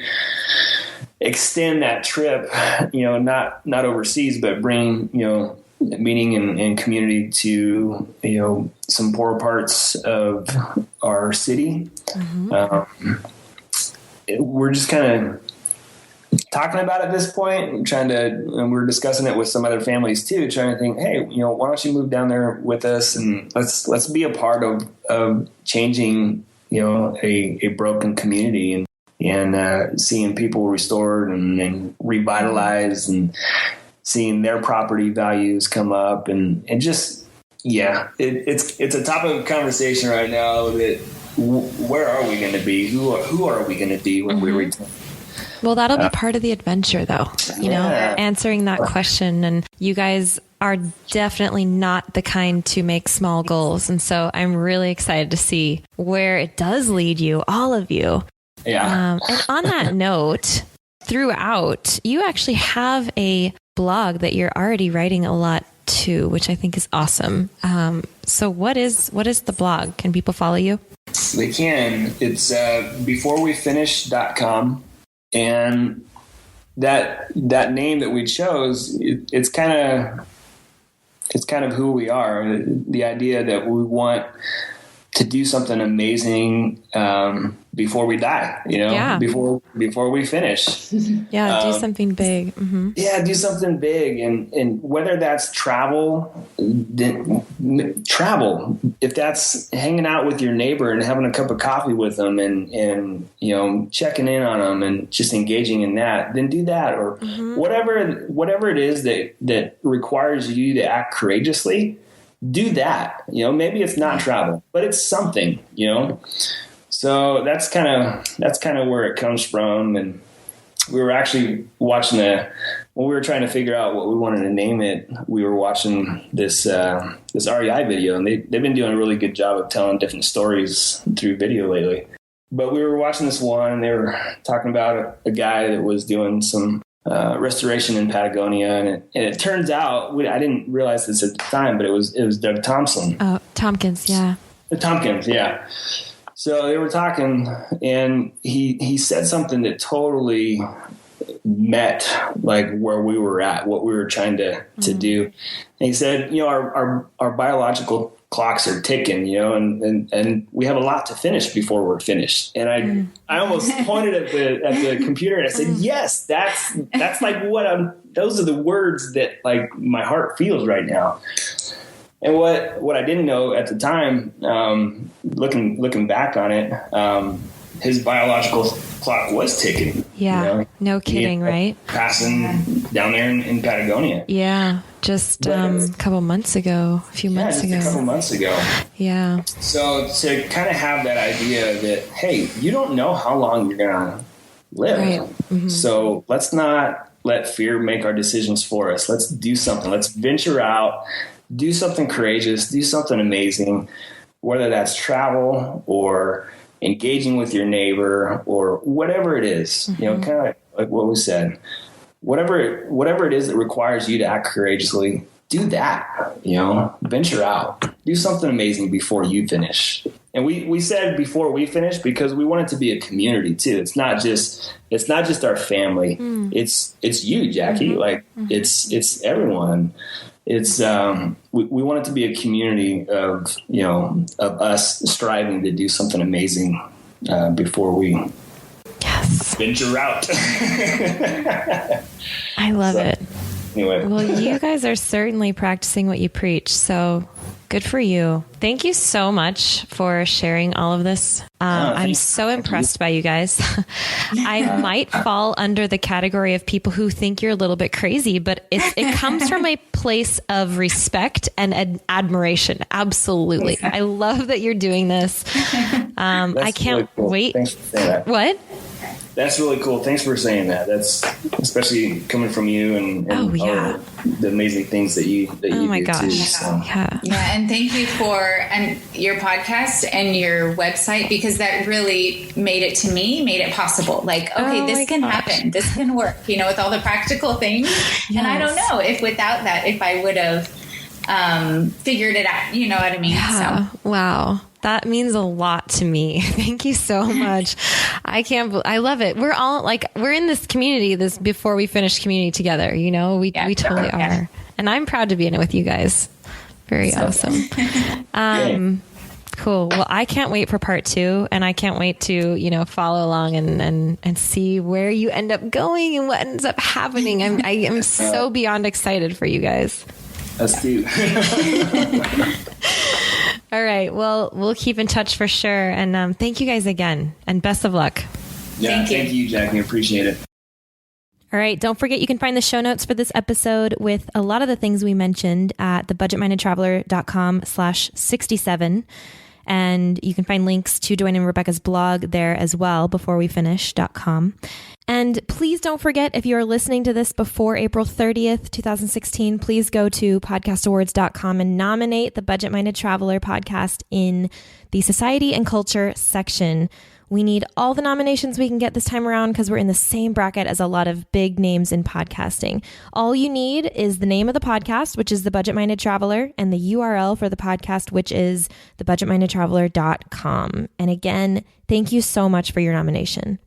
extend that trip, not overseas, but bring, meaning and community to, some poorer parts of our city. We're just kind of talking about it at this point, and we're discussing it with some other families too, trying to think, hey, why don't you move down there with us and let's be a part of changing, a broken community and seeing people restored and revitalized and seeing their property values come up and just, it's a topic of conversation right now that where are we going to be? Who are we going to be when we return? Well, that'll be part of the adventure, though, answering that question. And you guys are definitely not the kind to make small goals. And so I'm really excited to see where it does lead you, all of you. Yeah. And on that note, throughout, you actually have a blog that you're already writing a lot to, which I think is awesome. So what is the blog? Can people follow you? They can. It's beforewefinish.com. And that name that we chose, it's kind of who we are. The idea that we want to do something amazing before we die, before we finish. Yeah, do something big. Mm-hmm. Yeah, do something big. And whether that's travel, if that's hanging out with your neighbor and having a cup of coffee with them and checking in on them and just engaging in that, then do that. Or whatever it is that requires you to act courageously, do that. Maybe it's not travel, but it's something, So that's kind of where it comes from. And we were actually watching when we were trying to figure out what we wanted to name it, we were watching this REI video, and they've been doing a really good job of telling different stories through video lately. But we were watching this one, and they were talking about a guy that was doing some restoration in Patagonia, and it turns out, I didn't realize this at the time, but it was Doug Thompson. Oh, Tompkins, yeah. Tompkins, yeah. So they were talking, and he said something that totally met like where we were at, what we were trying to do. And he said, our biological clocks are ticking, and we have a lot to finish before we're finished. And I almost pointed at the computer and I said, yes, that's like those are the words that like my heart feels right now. And what I didn't know at the time, looking back on it, his biological clock was ticking. Yeah, no kidding, right? Passing down there in Patagonia. Yeah, just a couple months ago, a few months ago. A couple months ago. Yeah. So to kind of have that idea that, hey, you don't know how long you're going to live. Right. Mm-hmm. So let's not let fear make our decisions for us. Let's do something. Let's venture out. Do something courageous, do something amazing, whether that's travel or engaging with your neighbor or whatever it is, kind of like what we said, whatever it is that requires you to act courageously, do that, venture out, do something amazing before you finish. And we said before we finish because we want it to be a community too. It's not just our family. It's you, Jackie. Like it's everyone. It's we want it to be a community of us striving to do something amazing before we venture out. I love it. Anyway, well, you guys are certainly practicing what you preach, so good for you. Thank you so much for sharing all of this. I'm so impressed by you guys. I might fall under the category of people who think you're a little bit crazy, but it comes from a place of respect and admiration. Absolutely. I love that you're doing this. I can't really cool. wait. Thanks for saying that. What? That's really cool. Thanks for saying that. That's especially coming from you and all the amazing things that you oh my do gosh. too. So. Yeah, and thank you for your podcast and your website, because that really made it possible. Like, okay, this can happen. This can work, with all the practical things. Yes. And I don't know if I would have figured it out. You know what I mean? Yeah. So. Wow. That means a lot to me. Thank you so much. I love it. We're all like, we're in this community, this before we finish community together, you know, we totally are. And I'm proud to be in it with you guys. Very awesome. Cool. Well, I can't wait for part 2, and I can't wait to, you know, follow along and see where you end up going and what ends up happening. I am so beyond excited for you guys. Us too. All right. Well, we'll keep in touch for sure. And thank you guys again, and best of luck. Yeah. Thank you, Jackie. Appreciate it. All right. Don't forget, you can find the show notes for this episode with a lot of the things we mentioned at thebudgetmindedtraveler.com/67. And you can find links to Dwayne and Rebecca's blog there as well, beforewefinish.com. And please don't forget, if you're listening to this before April 30th, 2016, please go to podcastawards.com and nominate the Budget Minded Traveler podcast in the Society and Culture section. We need all the nominations we can get this time around because we're in the same bracket as a lot of big names in podcasting. All you need is the name of the podcast, which is The Budget Minded Traveler, and the URL for the podcast, which is thebudgetmindedtraveler.com. And again, thank you so much for your nomination.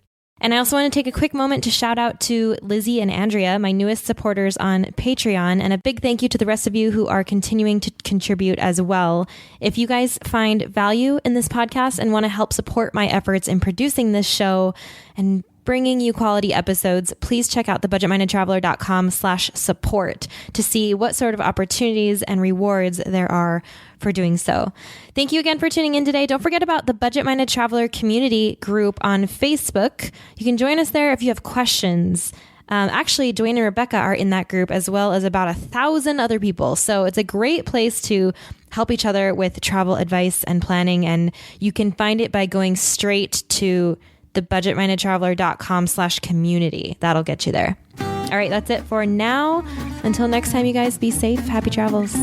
And I also want to take a quick moment to shout out to Lizzie and Andrea, my newest supporters on Patreon, and a big thank you to the rest of you who are continuing to contribute as well. If you guys find value in this podcast and want to help support my efforts in producing this show and bringing you quality episodes, please check out thebudgetmindedtraveler.com/support to see what sort of opportunities and rewards there are for doing so. Thank you again for tuning in today. Don't forget about the Budget Minded Traveler community group on Facebook. You can join us there if you have questions. Actually, Dwayne and Rebecca are in that group, as well as about 1,000 other people. So it's a great place to help each other with travel advice and planning. And you can find it by going straight to thebudgetmindedtraveler.com/community. That'll get you there. All right, that's it for now. Until next time, you guys, be safe. Happy travels.